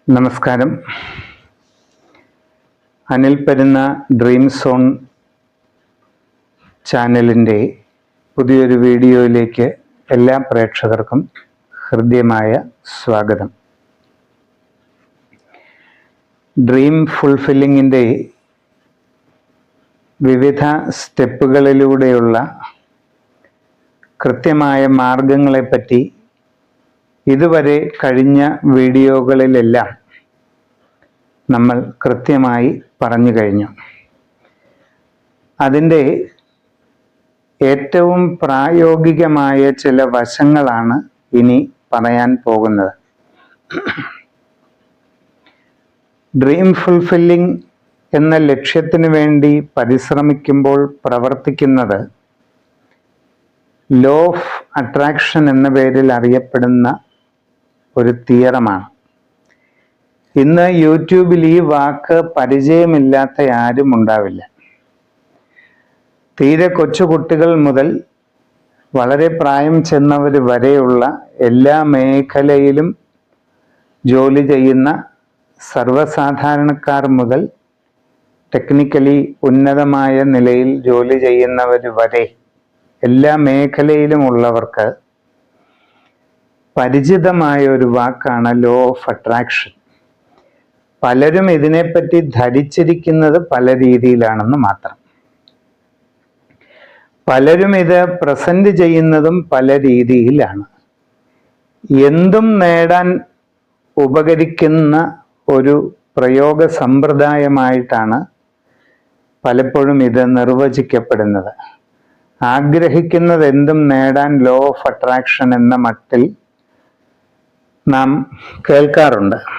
നമസ്കാരം. Anil പരുന്ന dream zone ചാനലിൻ്റെ പുതിയൊരു വീഡിയോയിലേക്ക് എല്ലാ പ്രേക്ഷകർക്കും ഹൃദ്യമായ സ്വാഗതം. ഡ്രീം ഫുൾഫില്ലിങ്ങിൻ്റെ വിവിധ സ്റ്റെപ്പുകളിലൂടെയുള്ള കൃത്യമായ മാർഗങ്ങളെപ്പറ്റി ഇതുവരെ കഴിഞ്ഞ വീഡിയോകളിലെല്ലാം നമ്മൾ കൃത്യമായി പറഞ്ഞു കഴിഞ്ഞു. അതിൻ്റെ ഏറ്റവും പ്രായോഗികമായ ചില വശങ്ങളാണ് ഇനി പറയാൻ പോകുന്നത്. ഡ്രീം ഫുൾഫില്ലിംഗ് എന്ന ലക്ഷ്യത്തിന് വേണ്ടി പരിശ്രമിക്കുമ്പോൾ പ്രവർത്തിക്കുന്നത് ലോ ഓഫ് അട്രാക്ഷൻ എന്ന പേരിൽ അറിയപ്പെടുന്ന ഒരു തിയറമാണ്. ഇന്ന് യൂട്യൂബിൽ ഈ വാക്ക് പരിചയമില്ലാത്ത ആരും ഉണ്ടാവില്ല. തീരെ കൊച്ചുകുട്ടികൾ മുതൽ വളരെ പ്രായം ചെന്നവർ വരെയുള്ള എല്ലാ മേഖലയിലും ജോലി ചെയ്യുന്ന സർവ്വസാധാരണക്കാർ മുതൽ ടെക്നിക്കലി ഉന്നതമായ നിലയിൽ ജോലി ചെയ്യുന്നവർ വരെ എല്ലാ മേഖലയിലും ഉള്ളവർക്ക് പരിചിതമായ ഒരു വാക്കാണ് ലോ ഓഫ് അട്രാക്ഷൻ. പലരും ഇതിനെപ്പറ്റി ധരിച്ചിരിക്കുന്നത് പല രീതിയിലാണെന്ന് മാത്രം. പലരും ഇത് പ്രസന്റ് ചെയ്യുന്നതും പല രീതിയിലാണ്. എന്തും നേടാൻ ഉപകരിക്കുന്ന ഒരു പ്രയോഗ സമ്പ്രദായമായിട്ടാണ് പലപ്പോഴും ഇത് നിർവചിക്കപ്പെടുന്നത്. ആഗ്രഹിക്കുന്നത് എന്തും നേടാൻ ലോ ഓഫ് അട്രാക്ഷൻ എന്ന മട്ടിൽ നാം കേൾക്കാറുണ്ട്.